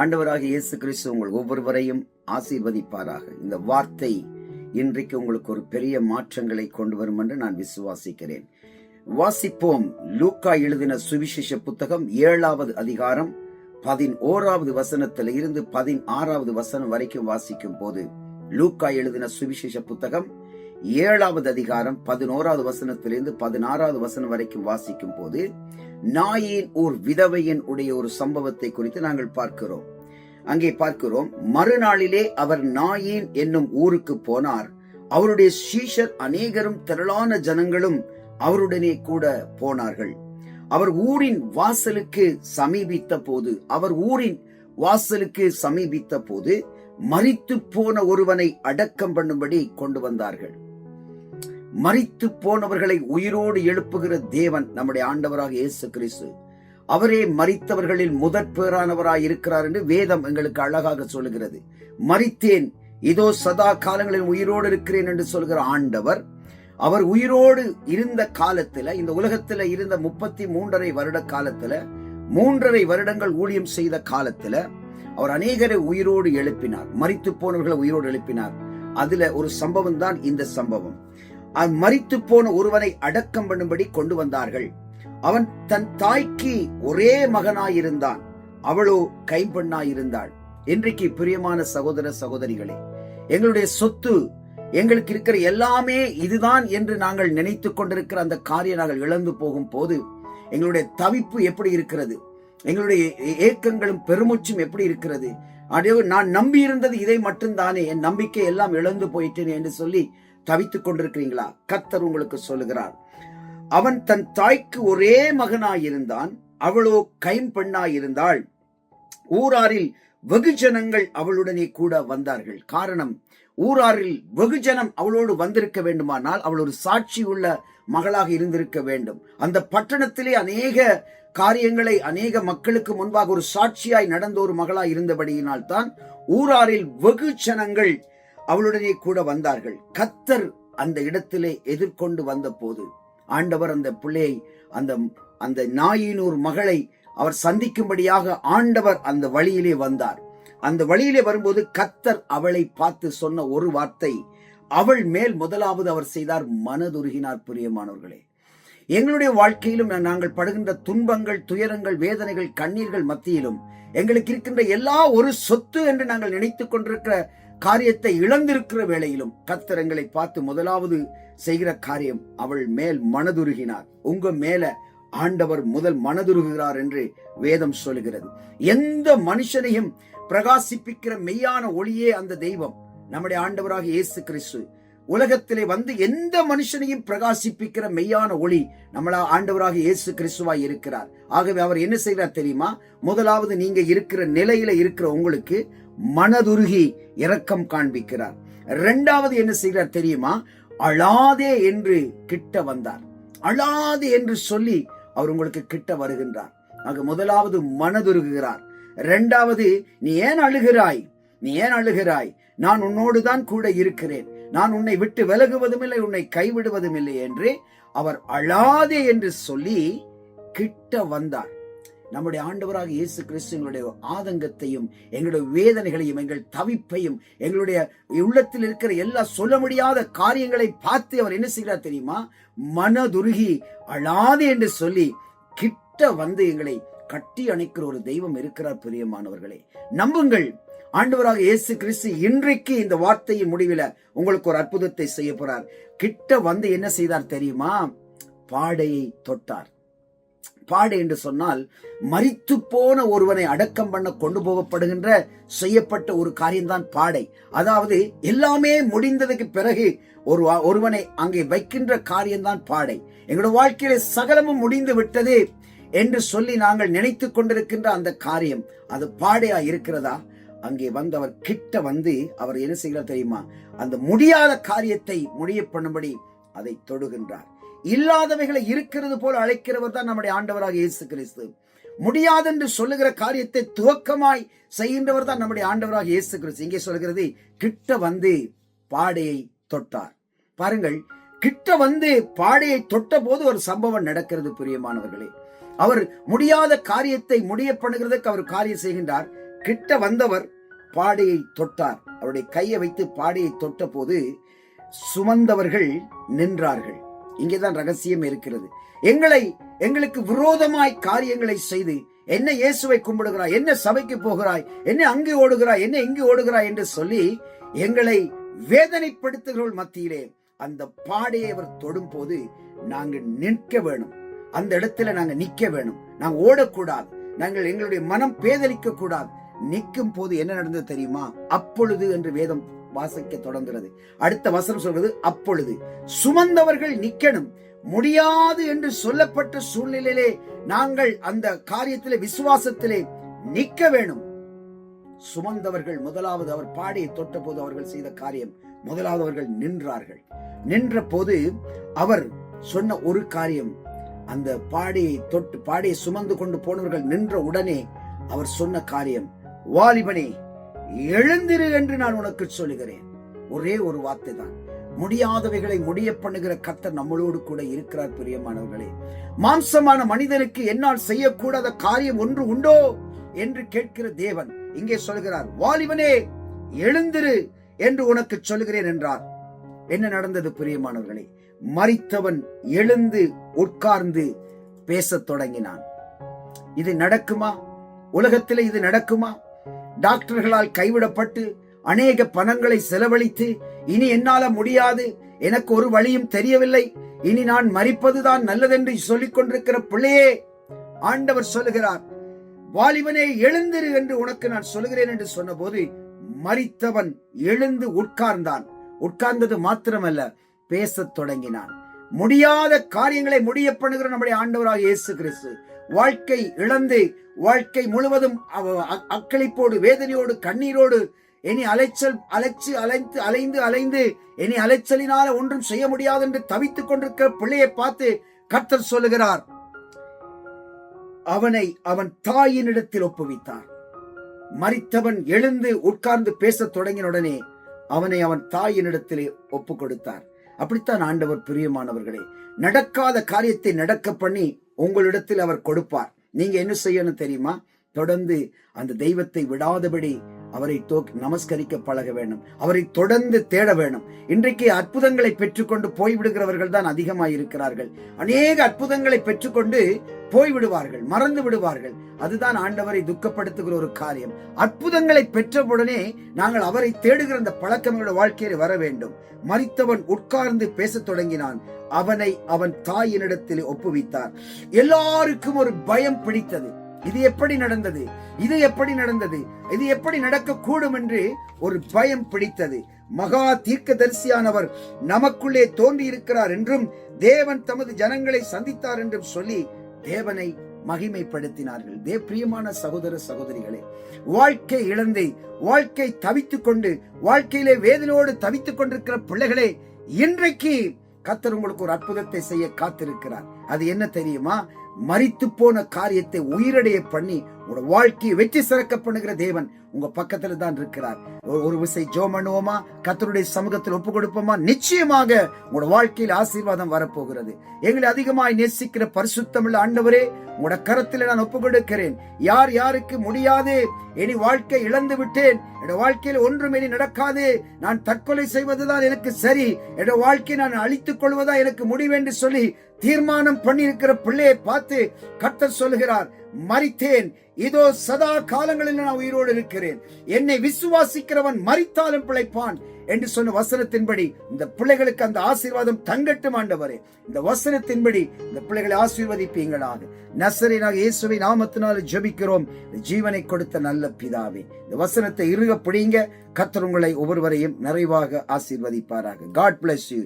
ஆண்டவராகிய இயேசு கிறிஸ்து உங்கள் ஒவ்வொருவரையும் ஆசீர்வதிப்பாராக. இந்த வார்த்தை இன்றைக்கு உங்களுக்கு ஒரு பெரிய மாற்றங்களை கொண்டு வரும் என்று நான் விசுவாசிக்கிறேன். வாசிப்போம். லூக்கா எழுதின சுவிசேஷ புத்தகம் 7வது அதிகாரம் 11வது வசனத்தில் இருந்து 16வது வசனம் வரைக்கும் வாசிக்கும் போது, லூக்கா எழுதின சுவிசேஷ புத்தகம் 7வது அதிகாரம் 11வது வசனத்திலிருந்து 16வது வசனம் வரைக்கும் வாசிக்கும் போது, நாயின் ஊர் விதவையின் உடைய ஒரு சம்பவத்தை குறித்து நாங்கள் பார்க்கிறோம். அங்கே பார்க்கிறோம், மறுநாளிலே அவர் நாயின் என்னும் ஊருக்கு போனார். அவருடைய சீஷர் அநேகரும் திரளான ஜனங்களும் அவருடனே கூட போனார்கள். அவர் ஊரின் வாசலுக்கு சமீபித்த போது மரித்து போன ஒருவனை அடக்கம் பண்ணும்படி கொண்டு வந்தார்கள். மரித்து போனவர்களை உயிரோடு எழுப்புகிற தேவன் நம்முடைய ஆண்டவராக இயேசு கிறிஸ்து. அவரே மரித்தவர்களில் முதற் பேரானவராய் இருக்கிறார் என்று வேதம் எங்களுக்கு அழகாக சொல்லுகிறது. மரித்தேன், இதோ சதா காலங்களில் உயிரோடு இருக்கிறேன் என்று சொல்கிற ஆண்டவர், அவர் உயிரோடு இருந்த காலத்துல, இந்த உலகத்துல இருந்த 33.5 வருட காலத்துல, 3.5 வருடங்கள் ஊழியம் செய்த காலத்துல அவர் அநேகரை உயிரோடு எழுப்பினார். மரித்து போனவர்களை உயிரோடு எழுப்பினார். அதுல ஒரு சம்பவம் தான் இந்த சம்பவம். மரித்து போன ஒருவனை அடக்கம் பண்ணும்படி கொண்டு வந்தார்கள். அவன் தன் தாய்க்கு ஒரே மகனாயிருந்தான், அவளோ கைம்பெண்ணாயிருந்தாள். இன்றைக்கு பிரியமான சகோதர சகோதரிகளே, எங்களுடைய சொத்து, எங்களுக்கு இருக்கிற எல்லாமே இதுதான் என்று நாங்கள் நினைத்துக் கொண்டிருக்கிற அந்த காரியம் நாங்கள் இழந்து போகும் போது எங்களுடைய தவிப்பு எப்படி இருக்கிறது, எங்களுடைய ஏக்கங்களும் பெருமூச்சும் எப்படி இருக்கிறது. நான் நம்பி இருந்தது இதை மட்டும்தானே, என் நம்பிக்கை எல்லாம் இழந்து போயிட்டேன் என்று சொல்லி தவித்துக் கொண்டிருக்கிறீங்களா? கர்த்தர் உங்களுக்கு சொல்லுகிறார், அவன் தன் தாய்க்கு ஒரே மகனாயிருந்தான், அவளோ கைம்பெண்ணாயிருந்தாள். ஊராரில் வெகுஜனங்கள் அவளுடனே கூட வந்தார்கள். காரணம், ஊராரில் வெகுஜனம் அவளோடு வந்திருக்க வேண்டுமானால் அவள் ஒரு சாட்சி உள்ள மகளாக இருந்திருக்க வேண்டும். அந்த பட்டணத்திலே அநேக காரியங்களை அநேக மக்களுக்கு முன்பாக ஒரு சாட்சியாய் நடந்த ஒரு மகளாய் இருந்தபடியினால் தான் ஊராரில் வெகுஜனங்கள் அவளுடனே கூட வந்தார்கள். கர்த்தர் அந்த இடத்திலே எதிர்கொண்டு வந்த போது ஆண்டவர் அந்த பிள்ளையை, அந்த நாயினூர் மகளை அவர் சந்திக்கும்படியாக ஆண்டவர் அந்த வழியிலே வந்தார். அந்த வழியிலே வரும்போது கர்த்தர் அவளை பார்த்து சொன்ன ஒரு வார்த்தை, அவள் மேல் முதலாவது அவர் செய்தார், மனதுருகினார். பிரியமானவர்களே, எங்களுடைய வாழ்க்கையிலும் நாங்கள் படுகின்ற துன்பங்கள், துயரங்கள், வேதனைகள், கண்ணீர்கள் மத்தியிலும் எங்களுக்கு இருக்கின்ற எல்லா ஒரு சொத்து என்று நாங்கள் நினைத்துக் கொண்டிருக்கிற காரியத்தை இழந்திருக்கிற வேளையிலும் கர்த்தர் எங்களை பார்த்து முதலாவது செய்கிற காரியம், அவள் மேல் மனதுருகினார். உங்க மேல ஆண்டவர் முதல் மனதுருகிறார் என்று வேதம் சொல்லுகிறது. எந்த மனுஷனையும் பிரகாசிப்பிக்கிற மெய்யான ஒளியே அந்த தெய்வம், நம்முடைய ஆண்டவராக இயேசு கிறிஸ்து. உலகத்திலே வந்து எந்த மனுஷனையும் பிரகாசிப்பிக்கிற மெய்யான ஒளி நம்மளா ஆண்டவராக இயேசு கிறிஸ்துவாய் இருக்கிறார். ஆகவே அவர் என்ன செய்கிறார் தெரியுமா? முதலாவது நீங்க இருக்கிற நிலையில இருக்கிற உங்களுக்கு மனதுருகி இரக்கம் காண்பிக்கிறார். இரண்டாவது என்ன செய்கிறார் தெரியுமா? அழாதே என்று கிட்ட வந்தார். அழாதே என்று சொல்லி அவர் உங்களுக்கு கிட்ட வருகின்றார். ஆக முதலாவது மனதுருகுகிறார். இரண்டாவது, நீ ஏன் அழுகிறாய், நான் உன்னோடு தான் கூட இருக்கிறேன், நான் உன்னை விட்டு விலகுவதும் இல்லை, உன்னை கைவிடுவதும் இல்லை என்று அவர் அழாதே என்று சொல்லி கிட்ட வந்தார். நம்முடைய ஆண்டவராக இயேசு கிறிஸ்து எங்களுடைய ஆதங்கத்தையும், எங்களுடைய வேதனைகளையும், எங்கள் தவிப்பையும், எங்களுடைய உள்ளத்தில் இருக்கிற எல்லா சொல்ல முடியாத காரியங்களை பார்த்து அவர் என்ன செய்கிறார் தெரியுமா? மனதுருகி அழாதே என்று சொல்லி கிட்ட வந்து எங்களை கட்டி அணைக்கிற ஒரு தெய்வம் இருக்கிறார். பிரியமானவர்களே, நம்புங்கள். ஆண்டவராக இயேசு கிறிஸ்து இன்றைக்கு இந்த வார்த்தையின் முடிவில உங்களுக்கு ஒரு அற்புதத்தை செய்ய போறார். கிட்ட வந்து என்ன செய்தார் தெரியுமா? பாடையை தொட்டார். பாடை என்று சொன்னால் மரித்து போன ஒருவனை அடக்கம் பண்ண கொண்டு போகப்படுகின்ற செய்யப்பட்ட ஒரு காரியம்தான் பாடை. அதாவது எல்லாமே முடிந்ததுக்கு பிறகு ஒருவனை அங்கே வைக்கின்ற காரியம்தான் பாடை. எங்களுடைய வாழ்க்கையில சகலமும் முடிந்து விட்டது என்று சொல்லி நாங்கள் நினைத்துக் கொண்டிருக்கின்ற அந்த காரியம், அது பாடையா இருக்கிறதா? அங்கே வந்து அவர் கிட்ட வந்து அவர் என்ன செய்கிறார் தெரியுமா? அந்த முடியாத காரியத்தை முடிய பண்ணும்படி அதை தொடுகின்றார். இல்லாதவைகளை இருக்கிறது போல அழைக்கிறவர் தான் நம்முடைய ஆண்டவராக இயேசு கிறிஸ்து. முடியாதென்று சொல்லுகிற காரியத்தை துவக்கமாய் செய்கின்றவர் தான் நம்முடைய ஆண்டவராக இயேசு கிறிஸ்து. இங்கே சொல்கிறது, கிட்ட வந்து பாடையை தொட்டார். பாருங்கள், கிட்ட வந்து பாடையை தொட்ட போது ஒரு சம்பவம் நடக்கிறது. பிரியமானவர்களே, அவர் முடியாத காரியத்தை முடிய பண்ணுகிறதுக்கு அவர் காரியம் செய்கின்றார். கிட்ட வந்தவர் பாடையை தொட்டார். அவருடைய கையை வைத்து பாடையை தொட்ட போது சுமந்தவர்கள் நின்றார்கள். இங்கேதான் ரகசியம் இருக்கிறது. எங்களுக்கு விரோதமாய் காரியங்களை செய்து, என்ன இயேசுவை கும்பிடுகிறாய், என்ன சபைக்கு போகிறாய், என்ன அங்கு ஓடுகிறாய், என்ன இங்கு ஓடுகிறாய் என்று சொல்லி எங்களை வேதனைப்படுத்துகிறவர்கள் மத்தியிலே அந்த பாடையை அவர் தொடும் போது நாங்கள் நிற்க வேணும். அந்த இடத்துல நாங்க நிக்க வேணும். நாங்க ஓடக்கூடாது. நாங்கள் எங்களுடைய மனம் பேதலிக்க கூடாது. நிற்கும் போது என்ன நடந்தது தெரியுமா? அப்பொழுது என்று வேதம் வாசிக்க தொடங்குகிறது. அடுத்த வசனம் சொல்றது அப்பொழுது. சுமந்தவர்கள் நிக்கணும். முடியாது என்று சொல்லப்பட்ட சூழ்நிலையிலே நாங்கள் அந்த காரியத்திலே விசுவாசத்திலே நிக்க வேணும். சுமந்தவர்கள் முதலாவது அவர் பாடையை தொட்ட போது அவர்கள் செய்த காரியம், முதலாவது அவர்கள் நின்றார்கள். நின்ற போது அவர் சொன்ன ஒரு காரியம், அந்த பாடையை சுமந்து கொண்டு போனவர்கள் நின்ற உடனே அவர் சொன்ன காரியம், வாலிபனே எழுந்திரு என்று நான் உனக்கு சொல்லுகிறேன். ஒரே ஒரு வார்த்தை தான். முடியாதவைகளை முடிய பண்ணுகிற கர்த்தர் நம்மளோடு கூட இருக்கிறார். பிரியமானவர்களே, மாம்சமான மனிதனுக்கு என்னால் செய்யக்கூடாத காரியம் ஒன்று உண்டோ என்று கேட்கிற தேவன் இங்கே சொல்கிறார், வாலிபனே எழுந்திரு என்று உனக்கு சொல்லுகிறேன் என்றார். என்ன நடந்தது பிரியமானவர்களே? மரித்தவன் எழுந்து உட்கார்ந்து பேசத் தொடங்கினான். இது நடக்குமா? உலகத்தில் இது நடக்குமா? டாக்டர்களால் கைவிடப்பட்டு அநேக பணங்களை செலவழித்து இனி என்னால முடியாது, எனக்கு ஒரு வழியும் தெரியவில்லை, இனி நான் மரிப்பதுதான் நல்லதென்று சொல்லிக் கொண்டிருக்கிற பிள்ளையே, ஆண்டவர் சொல்லுகிறார், வாலிபனே எழுந்திரு என்று உனக்கு நான் சொல்லுகிறேன் என்று சொன்ன போது மரித்தவன் எழுந்து உட்கார்ந்தான். உட்கார்ந்தது மாத்திரமல்ல, பேசத் தொடங்கினான். முடியாத காரியங்களை முடிய பண்ணுகிற நம்முடைய ஆண்டவராக இயேசு கிறிஸ்து வாழ்க்கை இழந்து, வாழ்க்கை முழுவதும் அக்களிப்போடு, வேதனையோடு, கண்ணீரோடு, இனி அலைந்து இனி அலைச்சலினால ஒன்றும் செய்ய முடியாது என்று தவித்துக் கொண்டிருக்கிற பிள்ளையை பார்த்து கர்த்தர் சொல்லுகிறார், அவனை அவன் தாயினிடத்தில் ஒப்புவித்தார். மரித்தவன் எழுந்து உட்கார்ந்து பேசத் தொடங்கின உடனே அவனை அவன் தாயினிடத்திலே ஒப்பு கொடுத்தார். அப்படித்தான் ஆண்டவர். பிரியமானவர்களே, நடக்காத காரியத்தை நடக்க பண்ணி உங்களிடத்தில் அவர் கொடுப்பார். நீங்க என்ன செய்யணும் தெரியுமா? தொடர்ந்து அந்த தெய்வத்தை விடாதபடி அவரை நமஸ்கரிக்க பழக வேண்டும். அவரை தொடர்ந்து தேட வேண்டும். இன்றைக்கு அற்புதங்களை பெற்றுக்கொண்டு போய்விடுகிறவர்கள் தான் அதிகமாக இருக்கிறார்கள். அநேக அற்புதங்களை பெற்றுக்கொண்டு போய்விடுவார்கள், மறந்து விடுவார்கள். அதுதான் ஆண்டவரை துக்கப்படுத்துகிற ஒரு காரியம். அற்புதங்களை பெற்றவுடனே நாங்கள் அவரை தேடுகிற அந்த பழக்கங்களோட வாழ்க்கையில் வர வேண்டும். மரித்தவன் உட்கார்ந்து பேசத் தொடங்கினான். அவனை அவன் தாயினிடத்தில் ஒப்புவித்தார். எல்லாருக்கும் ஒரு பயம் பிடித்தது. இது எப்படி நடந்தது? இது எப்படி நடந்தது? இது எப்படி நடக்க கூடும் என்று ஒரு பயம் பிடித்தது. மகா தீர்க்கதரிசியானவர் நமக்குள்ளே தோன்றி இருக்கிறார் என்றும் தேவன் தமது ஜனங்களை சந்தித்தார் என்றும் சொல்லி தேவனை மகிமைப்படுத்தினார்கள். பிரியமான சகோதர சகோதரிகளே, வாழ்க்கை இழந்து, வாழ்க்கை தவித்துக் கொண்டு, வாழ்க்கையிலே வேதனையோடு தவித்துக் கொண்டிருக்கிற பிள்ளைகளே, இன்றைக்கு கர்த்தர் உங்களுக்கு ஒரு அற்புதத்தை செய்ய காத்திருக்கிறார். அது என்ன தெரியுமா? மரித்து போன காரியத்தை உயிரடைய பண்ணி உங்களோட வாழ்க்கையை வெற்றி சிறக்க பண்ணுகிற தேவன் உங்க பக்கத்துல தான் இருக்கிறார். ஒரு விசை ஜெபம் பண்ணுவோமா? கர்த்தருடைய சமூகத்தில் ஒப்பு கொடுப்போமா? நிச்சயமாக உங்களோட வாழ்க்கையில் ஆசீர்வாதம் வரப்போகிறது. எங்களை அதிகமாய் நேசிக்கிற பரிசுத்தமுள்ள ஆண்டவரே, உங்களோட கரத்தில் நான் ஒப்பு கொடுக்கிறேன். யார் யாருக்கு முடியாது, இனி வாழ்க்கை இழந்து விட்டேன், என்னோட வாழ்க்கையில் ஒன்றும் இனி நடக்காது, நான் தற்கொலை செய்வதுதான் எனக்கு சரி, என்னோட வாழ்க்கையை நான் அழித்துக் கொள்வதா எனக்கு முடிவென்று சொல்லி தீர்மானம் பண்ணியிருக்கிற பிள்ளையை பார்த்து கர்த்தர் சொல்லுகிறார், மரித்தேன், இதோ சதா காலங்களில் நான் உயிரோடு இருக்கிறேன், என்னை விசுவாசிக்கிறவன் மரித்தாலும் பிழைப்பான் என்று சொன்ன வசனத்தின்படி இந்த பிள்ளைகளுக்கு அந்த ஆசீர்வாதம் தங்கட்டும் ஆண்டவரே. இந்த வசனத்தின்படி இந்த பிள்ளைகளை ஆசீர்வதிப்பீங்களாக. நசரேயனாகிய இயேசுவின் நாமத்தினால ஜெபிக்கிறோம், ஜீவனை கொடுத்த நல்ல பிதாவே. இந்த வசனத்தை இறுக பிடிங்க. கர்த்தர் உங்களை ஒவ்வொருவரையும் நிறைவாக ஆசீர்வதிப்பாராக. God bless you.